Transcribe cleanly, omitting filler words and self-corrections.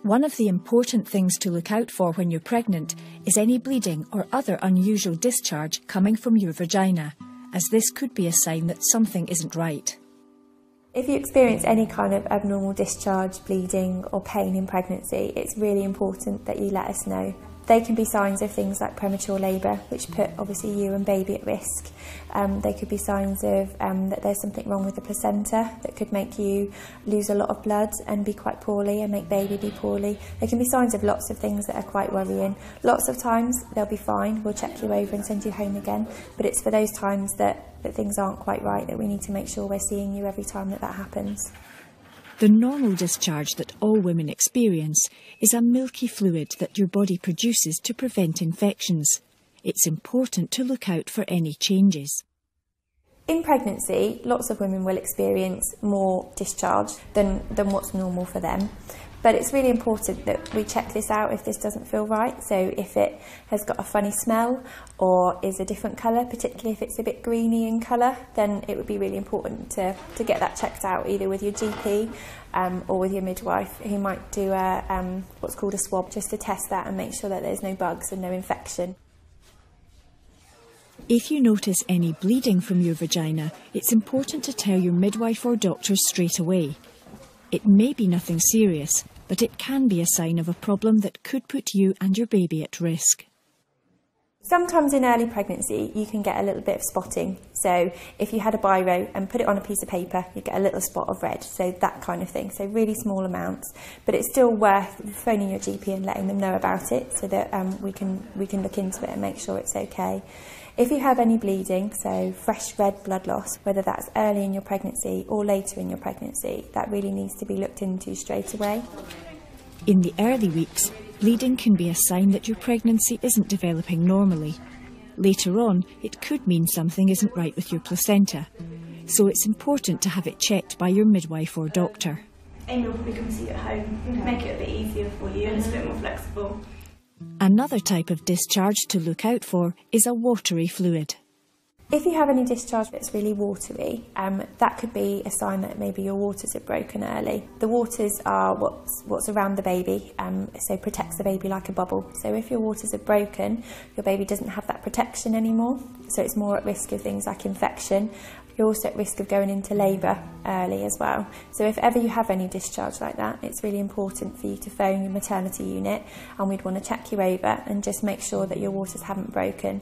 One of the important things to look out for when you're pregnant is any bleeding or other unusual discharge coming from your vagina, as this could be a sign that something isn't right. If you experience any kind of abnormal discharge, bleeding or pain in pregnancy, it's really important that you let us know. They can be signs of things like premature labour, which put obviously you and baby at risk. They could be signs of that there's something wrong with the placenta that could make you lose a lot of blood and be quite poorly and make baby be poorly. There can be signs of lots of things that are quite worrying. Lots of times they'll be fine, we'll check you over and send you home again, but it's for those times that things aren't quite right that we need to make sure we're seeing you every time that happens. The normal discharge that all women experience is a milky fluid that your body produces to prevent infections. It's important to look out for any changes. In pregnancy, lots of women will experience more discharge than what's normal for them. But it's really important that we check this out if this doesn't feel right. So if it has got a funny smell or is a different colour, particularly if it's a bit greeny in colour, then it would be really important to get that checked out either with your GP or with your midwife, who might do what's called a swab just to test that and make sure that there's no bugs and no infection. If you notice any bleeding from your vagina, it's important to tell your midwife or doctor straight away. It may be nothing serious, but it can be a sign of a problem that could put you and your baby at risk. Sometimes in early pregnancy you can get a little bit of spotting. So if you had a biro and put it on a piece of paper, you get a little spot of red, so that kind of thing. So really small amounts, but it's still worth phoning your GP and letting them know about it so that we can look into it and make sure it's okay. If you have any bleeding, so fresh red blood loss, whether that's early in your pregnancy or later in your pregnancy, that really needs to be looked into straight away. In the early weeks, bleeding can be a sign that your pregnancy isn't developing normally. Later on, it could mean something isn't right with your placenta, so it's important to have it checked by your midwife or doctor. Amy will probably come see you at home, make it a bit easier for you and it's a bit more flexible. Another type of discharge to look out for is a watery fluid. If you have any discharge that's really watery, that could be a sign that maybe your waters are broken early. The waters are what's around the baby, so protects the baby like a bubble. So if your waters are broken, your baby doesn't have that protection anymore, so it's more at risk of things like infection. You're also at risk of going into labour early as well. So if ever you have any discharge like that, it's really important for you to phone your maternity unit, and we'd want to check you over and just make sure that your waters haven't broken.